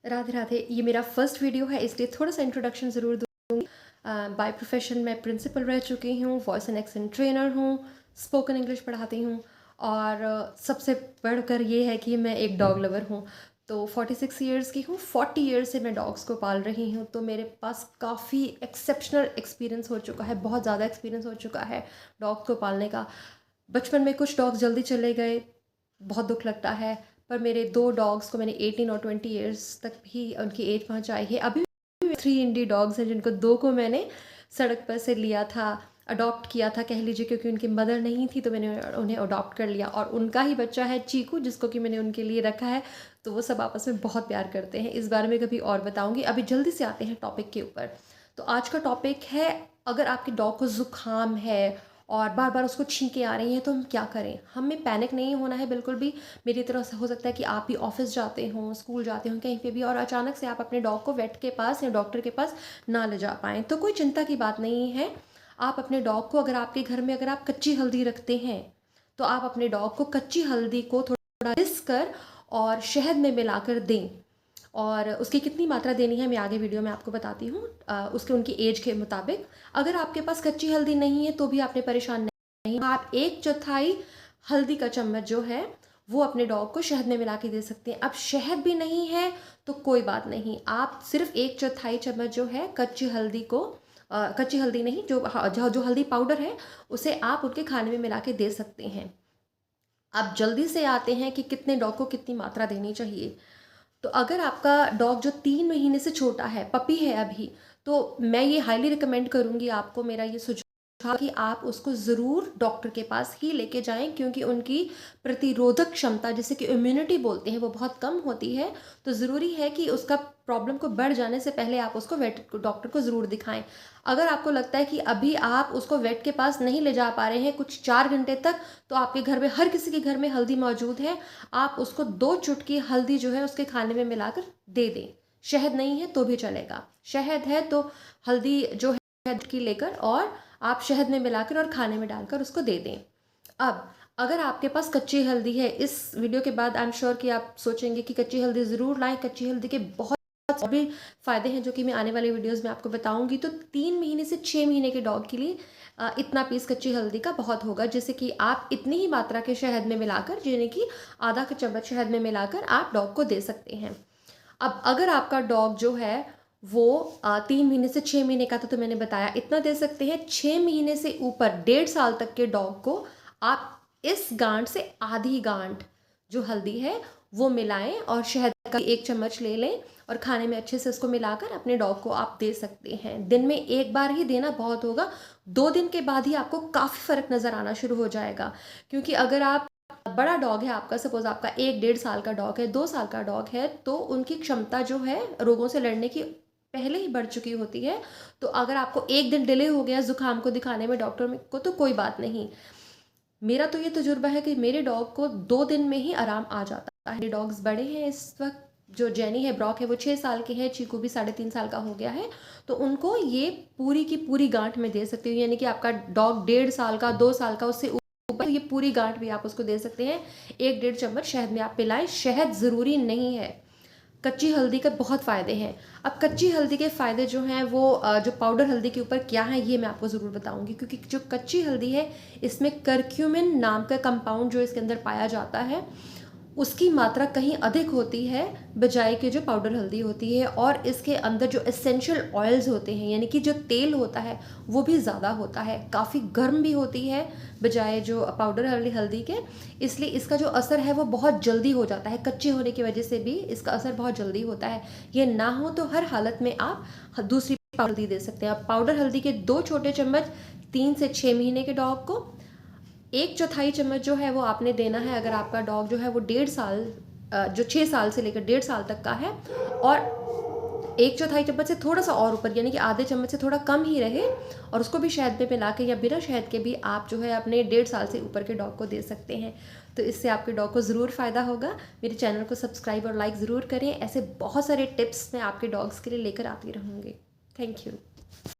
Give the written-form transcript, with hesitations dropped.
राधे राधे। ये मेरा first video है, इसलिए थोड़ा सा इंट्रोडक्शन ज़रूर दूँगी। बाय प्रोफेशन मैं प्रिंसिपल रह चुकी हूँ, वॉइस एंड एक्सेंट ट्रेनर हूँ, स्पोकन इंग्लिश पढ़ाती हूँ और सबसे बढ़कर ये है कि मैं एक डॉग लवर हूँ। तो 46 इयर्स की हूँ, 40 इयर्स से मैं डॉग्स को पाल रही हूँ। तो मेरे पास काफ़ी एक्सेप्शनल एक्सपीरियंस हो चुका है, बहुत ज़्यादा एक्सपीरियंस हो चुका है डॉग को पालने का। बचपन में कुछ डॉग्स जल्दी चले गए, बहुत दुख लगता है। पर मेरे 2 डॉग्स को मैंने 18 और 20 इयर्स तक भी उनकी एज पहुँचाई है। अभी भी 3 इंडी डॉग्स हैं, जिनको 2 को मैंने सड़क पर से लिया था, अडॉप्ट किया था कह लीजिए, क्योंकि उनकी मदर नहीं थी तो मैंने उन्हें अडॉप्ट कर लिया। और उनका ही बच्चा है चीकू, जिसको कि मैंने उनके लिए रखा है। तो वो सब आपस में बहुत प्यार करते हैं। इस बारे में कभी और बताऊँगी। अभी जल्दी से आते हैं टॉपिक के ऊपर। तो आज का टॉपिक है, अगर आपके डॉग को ज़ुकाम है और बार बार उसको छींकें आ रही हैं तो हम क्या करें। हमें पैनिक नहीं होना है बिल्कुल भी। मेरी तरह से हो सकता है कि आप भी ऑफिस जाते हों, स्कूल जाते हों, कहीं पे भी, और अचानक से आप अपने डॉग को वेट के पास या डॉक्टर के पास ना ले जा पाएँ, तो कोई चिंता की बात नहीं है। आप अपने डॉग को, अगर आपके घर में अगर आप कच्ची हल्दी रखते हैं, तो आप अपने डॉग को कच्ची हल्दी को थोड़ा घिस कर और शहद में मिलाकर दें। और उसकी कितनी मात्रा देनी है मैं आगे वीडियो में आपको बताती हूँ, उसके उनकी एज के मुताबिक। अगर आपके पास कच्ची हल्दी नहीं है तो भी आपने परेशान नहीं, आप 1/4 हल्दी का चम्मच जो है वो अपने डॉग को शहद में मिला के दे सकते हैं। अब शहद भी नहीं है तो कोई बात नहीं, आप सिर्फ 1/4 चम्मच जो है कच्ची हल्दी को, कच्ची हल्दी नहीं, जो हल्दी पाउडर है, उसे आप उनके खाने में मिला के दे सकते हैं। अब जल्दी से आते हैं कि कितने डॉग को कितनी मात्रा देनी चाहिए। तो अगर आपका डॉग जो 3 महीने से छोटा है, पपी है अभी, तो मैं ये हाईली रिकमेंड करूँगी आपको, मेरा ये सुझाव कि आप उसको ज़रूर डॉक्टर के पास ही लेके जाएँ, क्योंकि उनकी प्रतिरोधक क्षमता, जिसे कि इम्यूनिटी बोलते हैं, वो बहुत कम होती है। तो ज़रूरी है कि उसका प्रॉब्लम को बढ़ जाने से पहले आप उसको वेट डॉक्टर को ज़रूर दिखाएँ। अगर आपको लगता है कि अभी आप उसको वेट के पास नहीं ले जा पा रहे हैं कुछ 4 घंटे तक, तो आपके घर में, हर किसी के घर में हल्दी मौजूद है। आप उसको 2 चुटकी हल्दी जो है उसके खाने में मिलाकर दे दें। शहद नहीं है तो भी चलेगा, शहद है तो हल्दी जो है शहद की लेकर और आप शहद में मिलाकर और खाने में डालकर उसको दे दें। अब अगर आपके पास कच्ची हल्दी है, इस वीडियो के बाद आई एम श्योर कि आप सोचेंगे कि कच्ची हल्दी ज़रूर लाएँ। कच्ची हल्दी के बहुत और भी फ़ायदे हैं जो कि मैं आने वाले वीडियोज़ में आपको बताऊँगी। तो 3 महीने से 6 महीने के डॉग के लिए इतना पीस कच्ची हल्दी का बहुत होगा, जिससे कि आप इतनी ही मात्रा के शहद में मिलाकर, यानी कि आधा का चम्मच शहद में मिलाकर आप डॉग को दे सकते हैं। अब अगर आपका डॉग जो है वो 3 महीने से 6 महीने का था, तो मैंने बताया इतना दे सकते हैं। 6 महीने से ऊपर 1.5 साल तक के डॉग को आप इस गांठ से आधी गांठ जो हल्दी है वो मिलाएं और शहद का 1 चम्मच ले लें और खाने में अच्छे से उसको मिलाकर अपने डॉग को आप दे सकते हैं। दिन में 1 बार ही देना बहुत होगा। 2 दिन के बाद ही आपको काफ़ी फ़र्क नज़र आना शुरू हो जाएगा। क्योंकि अगर आप, बड़ा डॉग है आपका, सपोज आपका 1-1.5 साल का डॉग है, 2 साल का डॉग है, तो उनकी क्षमता जो है रोगों से लड़ने की पहले ही बढ़ चुकी होती है। तो अगर आपको 1 दिन डिले हो गया ज़ुकाम को दिखाने में डॉक्टर में को, तो कोई बात नहीं। मेरा तो ये तजुर्बा है कि मेरे डॉग को 2 दिन में ही आराम आ जाता है। मेरे डॉग्स बड़े हैं इस वक्त, जो जेनी है, ब्रॉक है, वो 6 साल के है, चीकू भी 3.5 साल का हो गया है। तो उनको ये पूरी की पूरी गांठ में दे सकती हूँ, यानी कि आपका डॉग 1.5 साल का, 2 साल का, उससे ऊपर, ये पूरी गांठ भी आप उसको दे सकते हैं। 1-1.5 चम्मच शहद में आप पिलाएं। शहद ज़रूरी नहीं है, कच्ची हल्दी के बहुत फ़ायदे हैं। अब कच्ची हल्दी के फ़ायदे जो हैं वो जो पाउडर हल्दी के ऊपर क्या है ये मैं आपको ज़रूर बताऊंगी, क्योंकि जो कच्ची हल्दी है इसमें करक्यूमिन नाम का कंपाउंड जो इसके अंदर पाया जाता है, उसकी मात्रा कहीं अधिक होती है बजाय के जो पाउडर हल्दी होती है। और इसके अंदर जो एसेंशियल ऑयल्स होते हैं, यानी कि जो तेल होता है, वो भी ज़्यादा होता है, काफ़ी गर्म भी होती है बजाय जो पाउडर हल्दी के। इसलिए इसका जो असर है वो बहुत जल्दी हो जाता है, कच्चे होने की वजह से भी इसका असर बहुत जल्दी होता है। ये ना हो तो हर हालत में आप दूसरी पाउडर हल्दी दे सकते हैं। आप पाउडर हल्दी के 2 छोटे चम्मच 3 से 6 महीने के डॉग को, 1/4 चम्मच जो है वो आपने देना है अगर आपका डॉग जो है वो 1.5 साल, जो 6 साल से लेकर 1.5 साल तक का है। और 1/4 चम्मच से थोड़ा सा और ऊपर, यानी कि आधे चम्मच से थोड़ा कम ही रहे, और उसको भी शहद में मिला के या बिना शहद के भी आप जो है अपने 1.5 साल से ऊपर के डॉग को दे सकते हैं। तो इससे आपके डॉग को ज़रूर फ़ायदा होगा। मेरे चैनल को सब्सक्राइब और लाइक ज़रूर करें। ऐसे बहुत सारे टिप्स मैं आपके डॉग्स के लिए लेकर आती रहूँगी। Thank you.